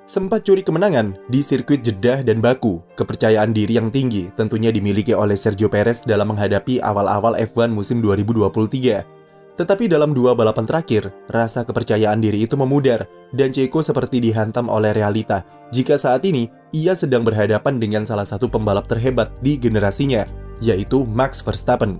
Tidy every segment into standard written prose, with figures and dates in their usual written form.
Sempat curi kemenangan di sirkuit Jeddah dan Baku, kepercayaan diri yang tinggi tentunya dimiliki oleh Sergio Perez dalam menghadapi awal-awal F1 musim 2023. Tetapi dalam dua balapan terakhir, rasa kepercayaan diri itu memudar dan Checo seperti dihantam oleh realita jika saat ini ia sedang berhadapan dengan salah satu pembalap terhebat di generasinya, yaitu Max Verstappen.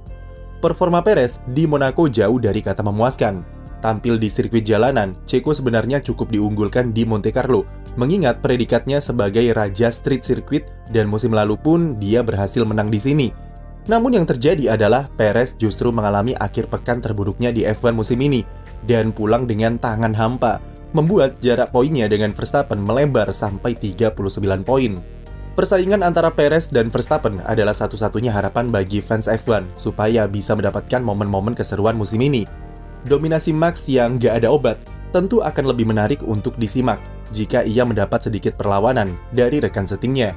Performa Perez di Monaco jauh dari kata memuaskan. Tampil di sirkuit jalanan, Checo sebenarnya cukup diunggulkan di Monte Carlo, mengingat predikatnya sebagai raja street circuit dan musim lalu pun dia berhasil menang di sini. Namun yang terjadi adalah Perez justru mengalami akhir pekan terburuknya di F1 musim ini dan pulang dengan tangan hampa, membuat jarak poinnya dengan Verstappen melebar sampai 39 poin. Persaingan antara Perez dan Verstappen adalah satu-satunya harapan bagi fans F1 supaya bisa mendapatkan momen-momen keseruan musim ini. Dominasi Max yang gak ada obat tentu akan lebih menarik untuk disimak jika ia mendapat sedikit perlawanan dari rekan setimnya.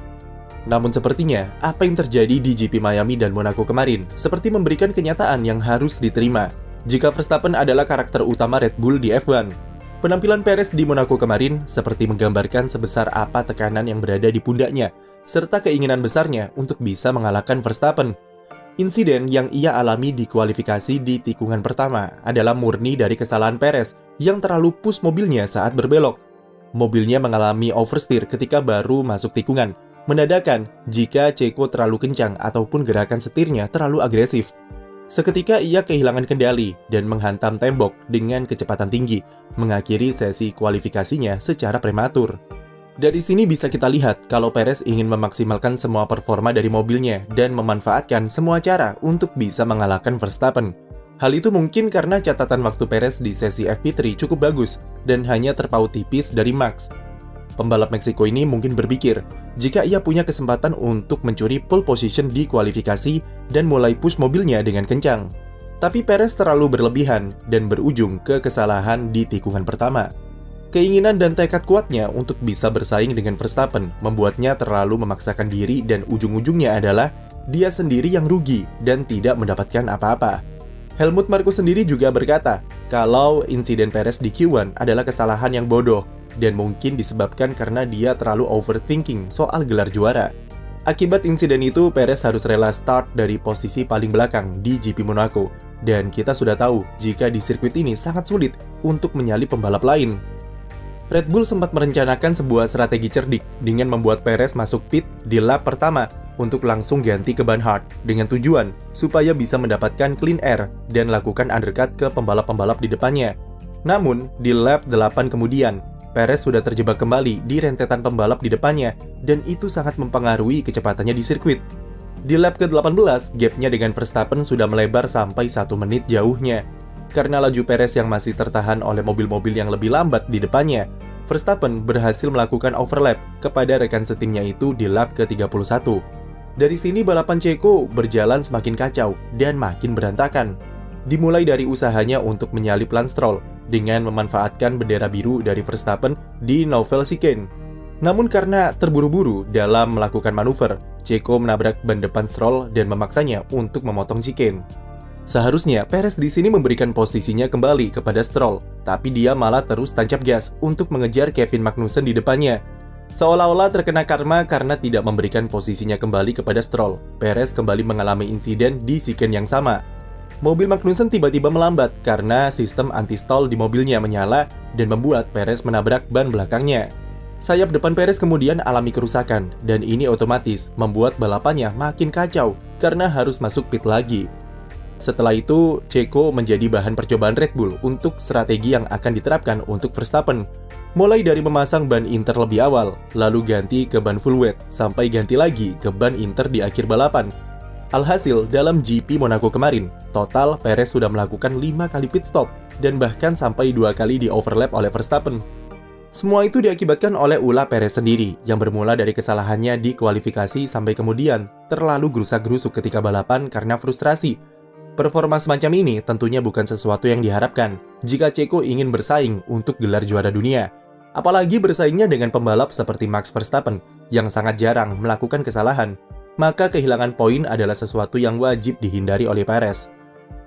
Namun sepertinya, apa yang terjadi di GP Miami dan Monaco kemarin seperti memberikan kenyataan yang harus diterima jika Verstappen adalah karakter utama Red Bull di F1. Penampilan Perez di Monaco kemarin seperti menggambarkan sebesar apa tekanan yang berada di pundaknya serta keinginan besarnya untuk bisa mengalahkan Verstappen. Insiden yang ia alami di kualifikasi di tikungan pertama adalah murni dari kesalahan Perez yang terlalu push mobilnya saat berbelok. Mobilnya mengalami oversteer ketika baru masuk tikungan, menandakan jika Checo terlalu kencang ataupun gerakan setirnya terlalu agresif. Seketika ia kehilangan kendali dan menghantam tembok dengan kecepatan tinggi, mengakhiri sesi kualifikasinya secara prematur. Dari sini bisa kita lihat kalau Perez ingin memaksimalkan semua performa dari mobilnya dan memanfaatkan semua cara untuk bisa mengalahkan Verstappen. Hal itu mungkin karena catatan waktu Perez di sesi FP3 cukup bagus dan hanya terpaut tipis dari Max. Pembalap Meksiko ini mungkin berpikir jika ia punya kesempatan untuk mencuri pole position di kualifikasi dan mulai push mobilnya dengan kencang. Tapi Perez terlalu berlebihan dan berujung ke kesalahan di tikungan pertama. Keinginan dan tekad kuatnya untuk bisa bersaing dengan Verstappen membuatnya terlalu memaksakan diri dan ujung-ujungnya adalah dia sendiri yang rugi dan tidak mendapatkan apa-apa. Helmut Marko sendiri juga berkata kalau insiden Perez di Q1 adalah kesalahan yang bodoh dan mungkin disebabkan karena dia terlalu overthinking soal gelar juara. Akibat insiden itu, Perez harus rela start dari posisi paling belakang di GP Monaco dan kita sudah tahu jika di sirkuit ini sangat sulit untuk menyalip pembalap lain. Red Bull sempat merencanakan sebuah strategi cerdik dengan membuat Perez masuk pit di lap pertama untuk langsung ganti ke ban hard dengan tujuan supaya bisa mendapatkan clean air dan lakukan undercut ke pembalap-pembalap di depannya. Namun, di lap 8 kemudian, Perez sudah terjebak kembali di rentetan pembalap di depannya dan itu sangat mempengaruhi kecepatannya di sirkuit. Di lap ke-18, gapnya dengan Verstappen sudah melebar sampai 1 menit jauhnya. Karena laju Perez yang masih tertahan oleh mobil-mobil yang lebih lambat di depannya, Verstappen berhasil melakukan overlap kepada rekan setimnya itu di lap ke-31. Dari sini balapan Checo berjalan semakin kacau dan makin berantakan. Dimulai dari usahanya untuk menyalip Lance Stroll dengan memanfaatkan bendera biru dari Verstappen di novel chicane. Namun karena terburu-buru dalam melakukan manuver, Checo menabrak ban depan Stroll dan memaksanya untuk memotong chicane. Seharusnya Perez di sini memberikan posisinya kembali kepada Stroll, tapi dia malah terus tancap gas untuk mengejar Kevin Magnussen di depannya. Seolah-olah terkena karma karena tidak memberikan posisinya kembali kepada Stroll. Perez kembali mengalami insiden di chicane yang sama. Mobil Magnussen tiba-tiba melambat karena sistem anti-stall di mobilnya menyala dan membuat Perez menabrak ban belakangnya. Sayap depan Perez kemudian alami kerusakan dan ini otomatis membuat balapannya makin kacau karena harus masuk pit lagi. Setelah itu, Checo menjadi bahan percobaan Red Bull untuk strategi yang akan diterapkan untuk Verstappen. Mulai dari memasang ban inter lebih awal, lalu ganti ke ban full wet, sampai ganti lagi ke ban inter di akhir balapan. Alhasil, dalam GP Monaco kemarin, total Perez sudah melakukan 5 kali pit stop, dan bahkan sampai 2 kali di overlap oleh Verstappen. Semua itu diakibatkan oleh ulah Perez sendiri, yang bermula dari kesalahannya di kualifikasi sampai kemudian terlalu gerusak-gerusuk ketika balapan karena frustrasi. Performa semacam ini tentunya bukan sesuatu yang diharapkan jika Checo ingin bersaing untuk gelar juara dunia. Apalagi bersaingnya dengan pembalap seperti Max Verstappen yang sangat jarang melakukan kesalahan, maka kehilangan poin adalah sesuatu yang wajib dihindari oleh Perez.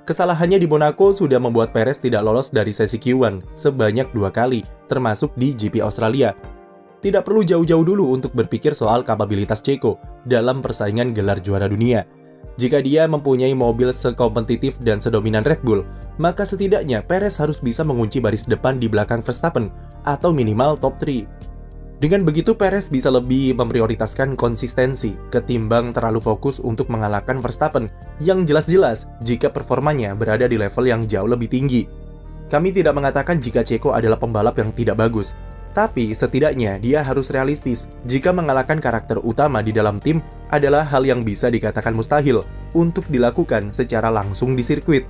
Kesalahannya di Monaco sudah membuat Perez tidak lolos dari sesi Q1 sebanyak 2 kali, termasuk di GP Australia. Tidak perlu jauh-jauh dulu untuk berpikir soal kapabilitas Checo dalam persaingan gelar juara dunia. Jika dia mempunyai mobil sekompetitif dan sedominan Red Bull, maka setidaknya Perez harus bisa mengunci baris depan di belakang Verstappen, atau minimal top 3. Dengan begitu, Perez bisa lebih memprioritaskan konsistensi ketimbang terlalu fokus untuk mengalahkan Verstappen yang jelas-jelas jika performanya berada di level yang jauh lebih tinggi. Kami tidak mengatakan jika Checo adalah pembalap yang tidak bagus, tapi setidaknya dia harus realistis jika mengalahkan karakter utama di dalam tim adalah hal yang bisa dikatakan mustahil untuk dilakukan secara langsung di sirkuit.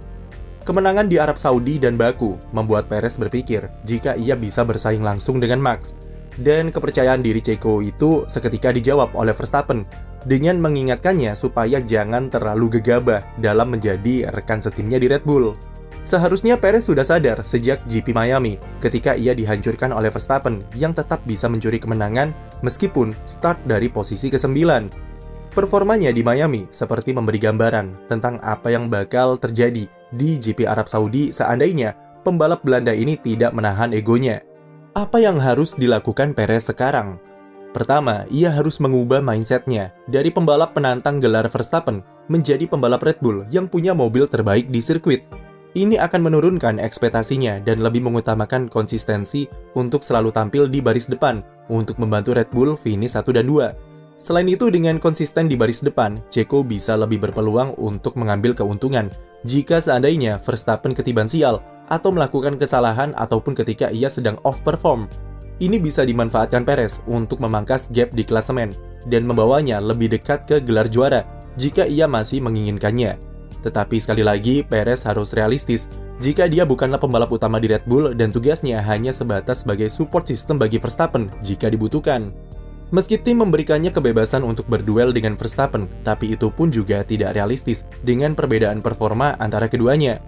Kemenangan di Arab Saudi dan Baku membuat Perez berpikir jika ia bisa bersaing langsung dengan Max. Dan kepercayaan diri Checo itu seketika dijawab oleh Verstappen dengan mengingatkannya supaya jangan terlalu gegabah dalam menjadi rekan setimnya di Red Bull. Seharusnya Perez sudah sadar sejak GP Miami ketika ia dihancurkan oleh Verstappen yang tetap bisa mencuri kemenangan meskipun start dari posisi ke-9. Performanya di Miami seperti memberi gambaran tentang apa yang bakal terjadi di GP Arab Saudi seandainya pembalap Belanda ini tidak menahan egonya. Apa yang harus dilakukan Perez sekarang? Pertama, ia harus mengubah mindsetnya dari pembalap penantang gelar Verstappen menjadi pembalap Red Bull yang punya mobil terbaik di sirkuit. Ini akan menurunkan ekspektasinya dan lebih mengutamakan konsistensi untuk selalu tampil di baris depan untuk membantu Red Bull finish 1 dan 2. Selain itu, dengan konsisten di baris depan, Checo bisa lebih berpeluang untuk mengambil keuntungan jika seandainya Verstappen ketiban sial atau melakukan kesalahan ataupun ketika ia sedang off-perform. Ini bisa dimanfaatkan Perez untuk memangkas gap di klasemen dan membawanya lebih dekat ke gelar juara jika ia masih menginginkannya. Tetapi sekali lagi, Perez harus realistis jika dia bukanlah pembalap utama di Red Bull dan tugasnya hanya sebatas sebagai support system bagi Verstappen jika dibutuhkan. Meski tim memberikannya kebebasan untuk berduel dengan Verstappen, tapi itu pun juga tidak realistis dengan perbedaan performa antara keduanya.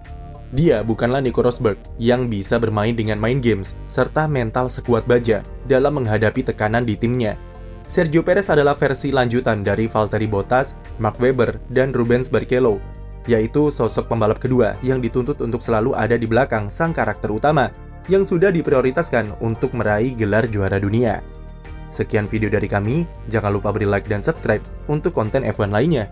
Dia bukanlah Nico Rosberg yang bisa bermain dengan mind games serta mental sekuat baja dalam menghadapi tekanan di timnya. Sergio Perez adalah versi lanjutan dari Valtteri Bottas, Mark Webber, dan Rubens Barrichello, yaitu sosok pembalap kedua yang dituntut untuk selalu ada di belakang sang karakter utama yang sudah diprioritaskan untuk meraih gelar juara dunia. Sekian video dari kami, jangan lupa beri like dan subscribe untuk konten F1 lainnya.